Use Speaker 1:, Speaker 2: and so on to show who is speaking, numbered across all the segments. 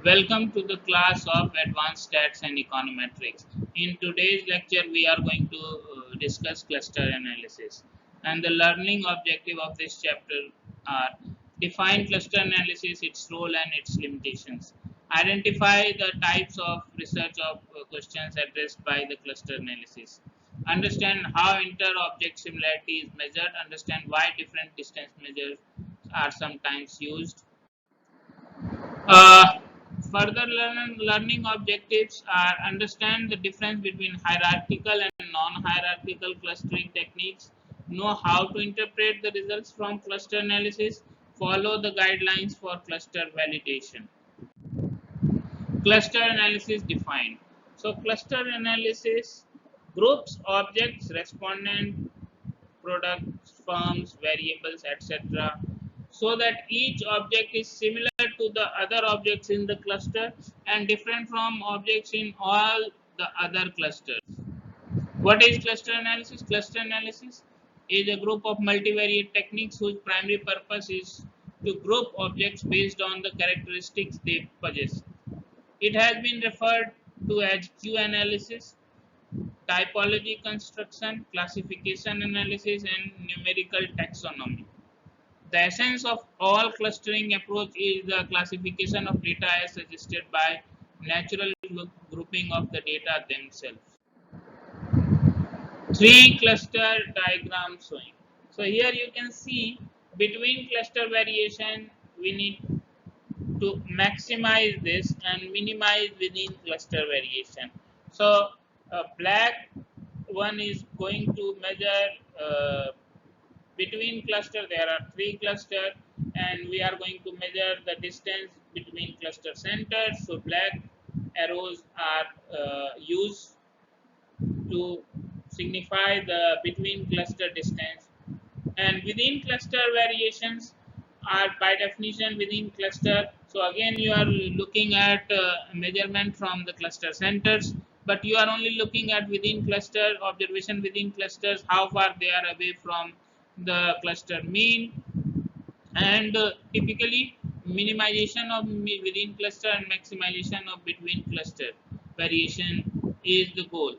Speaker 1: Welcome to the class of Advanced Stats and Econometrics. In today's lecture, we are going to discuss cluster analysis. And the learning objective of this chapter are define cluster analysis, its role and its limitations. Identify the types of research of questions addressed by the cluster analysis. Understand how inter-object similarity is measured. Understand why different distance measures are sometimes used. Uh, Further learning objectives are understand the difference between hierarchical and non-hierarchical clustering techniques, know how to interpret the results from cluster analysis, follow the guidelines for cluster validation. Cluster analysis defined. So cluster analysis groups, objects, respondent, products, firms, variables, etc. so that each object is similar to the other objects in the cluster and different from objects in all the other clusters. What is cluster analysis? Cluster analysis is a group of multivariate techniques whose primary purpose is to group objects based on the characteristics they possess. It has been referred to as Q analysis, typology construction, classification analysis, and numerical taxonomy. The essence of all clustering approach is the classification of data as suggested by natural grouping of the data themselves. Three cluster diagrams showing. So here you can see between cluster variation we need to maximize this and minimize within cluster variation. So black one is going to measure between cluster. There are three cluster and we are going to measure the distance between cluster centers. So black arrows are used to signify the between cluster distance, and within cluster variations are by definition within cluster. So again you are looking at measurement from the cluster centers, but you are only looking at within cluster observation within clusters, how far they are away from the cluster mean. And typically minimization of within cluster and maximization of between cluster variation is the goal.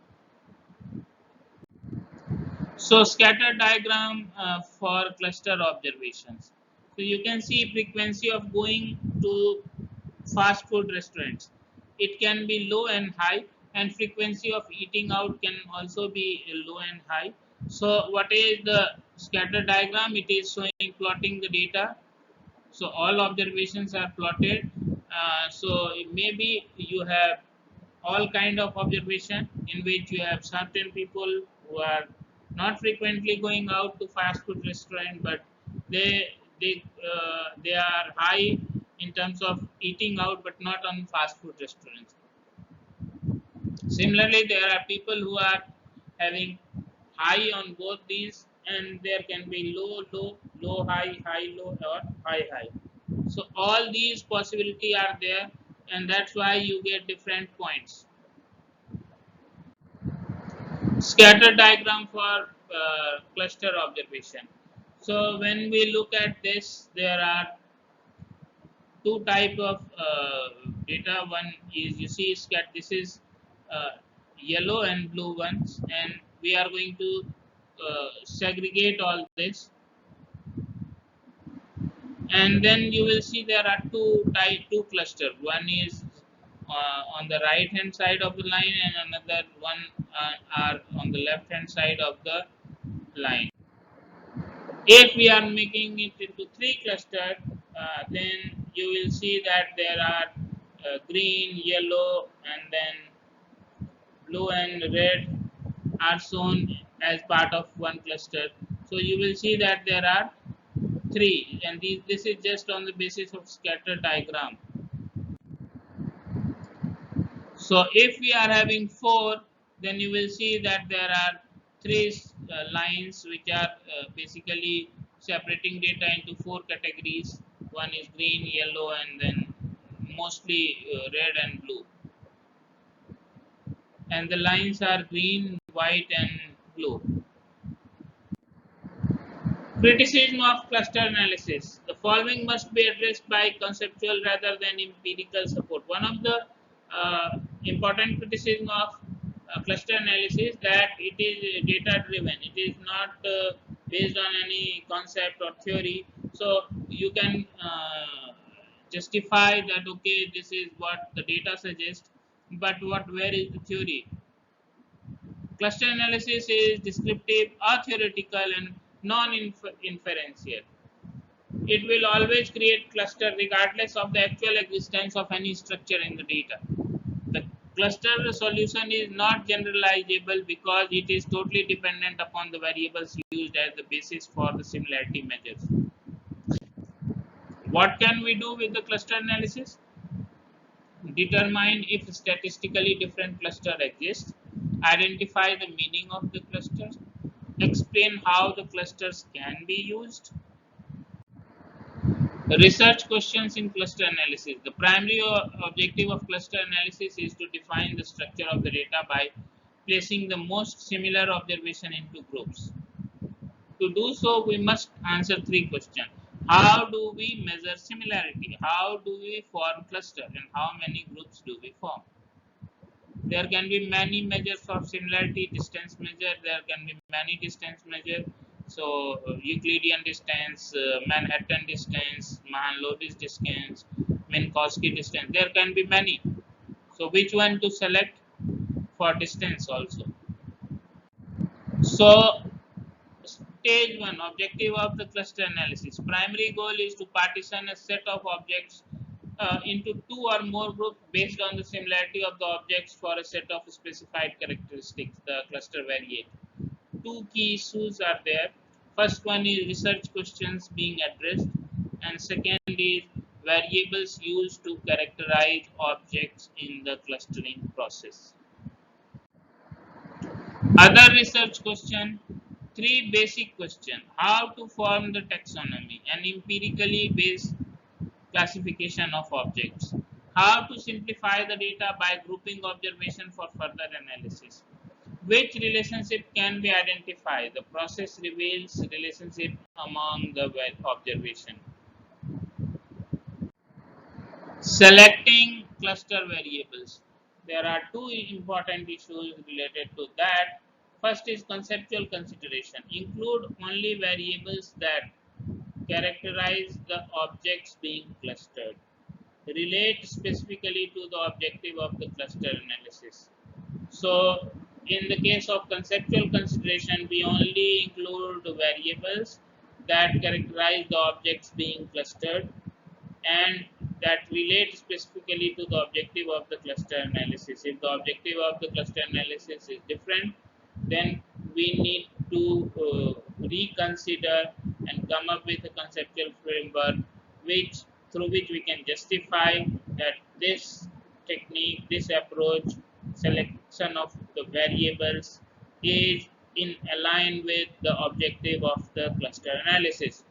Speaker 1: So scatter diagram for cluster observations. So you can see frequency of going to fast food restaurants. It can be low and high, and frequency of eating out can also be low and high. So what is the scatter diagram? It is showing plotting the data. So all observations are plotted. So maybe you have all kind of observation in which you have certain people who are not frequently going out to fast food restaurant, but they are high in terms of eating out, but not on fast food restaurants. Similarly, there are people who are having high on both these, and there can be low, low, low, high, high, low, or high, high. So all these possibility are there, and that's why you get different points. Scatter diagram for cluster observation. So when we look at this, there are two type of data. One is you see this is yellow and blue ones, and we are going to segregate all this, and then you will see there are two cluster. One is on the right hand side of the line, and another one are on the left hand side of the line. If we are making it into three clusters, then you will see that there are green, yellow, and then blue and red are shown as part of one cluster. So you will see that there are three, and this is just on the basis of scatter diagram. So if we are having four, then you will see that there are three lines which are basically separating data into four categories. One is green, yellow, and then mostly red and blue. And the lines are green, white, and blue. Criticism of cluster analysis. The following must be addressed by conceptual rather than empirical support. One of the important criticism of cluster analysis that it is data driven. It is not based on any concept or theory. So you can justify that okay, this is what the data suggests, but where is the theory? Cluster analysis is descriptive or theoretical and non-inferential. It will always create cluster regardless of the actual existence of any structure in the data. The cluster solution is not generalizable because it is totally dependent upon the variables used as the basis for the similarity measures. What can we do with the cluster analysis? Determine if statistically different cluster exists, identify the meaning of the clusters, explain how the clusters can be used. Research questions in cluster analysis. The primary objective of cluster analysis is to define the structure of the data by placing the most similar observation into groups. To do so, we must answer three questions. How do we measure similarity? How do we form cluster? And how many groups do we form? There can be many measures of similarity. Distance measure, there can be many distance measure. So Euclidean distance, Manhattan distance, Mahan-Lewis distance, Minkowski distance, there can be many. So which one to select for distance also? So stage 1, objective of the cluster analysis. Primary goal is to partition a set of objects into two or more groups based on the similarity of the objects for a set of specified characteristics, the cluster variate. Two key issues are there. First one is research questions being addressed, and second is variables used to characterize objects in the clustering process. Other research question, three basic questions. How to form the taxonomy, an empirically based classification of objects. How to simplify the data by grouping observation for further analysis. Which relationship can be identified? The process reveals relationship among the observation. Selecting cluster variables. There are two important issues related to that. First is conceptual consideration. Include only variables that characterize the objects being clustered. Relate specifically to the objective of the cluster analysis. So, in the case of conceptual consideration, we only include variables that characterize the objects being clustered and that relate specifically to the objective of the cluster analysis. If the objective of the cluster analysis is different, then we need to reconsider and come up with a conceptual framework through which we can justify that this technique, this approach, selection of the variables is in align with the objective of the cluster analysis.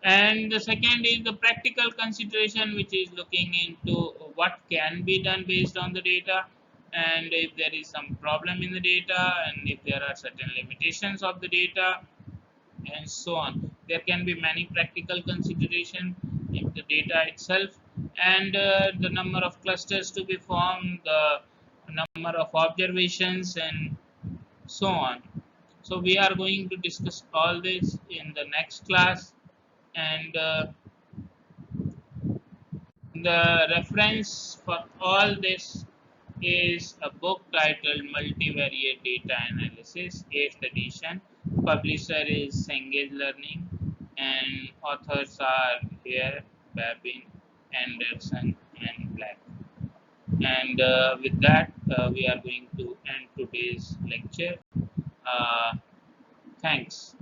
Speaker 1: And the second is the practical consideration, which is looking into what can be done based on the data, and if there is some problem in the data, and if there are certain limitations of the data, and so on. There can be many practical consideration in the data itself, and the number of clusters to be formed, the number of observations, and so on. So we are going to discuss all this in the next class, and the reference for all this is a book titled Multivariate Data Analysis, 8th edition. Publisher is Cengage Learning, and authors are here Babin, Anderson, and Black. And with that, we are going to end today's lecture. Thanks.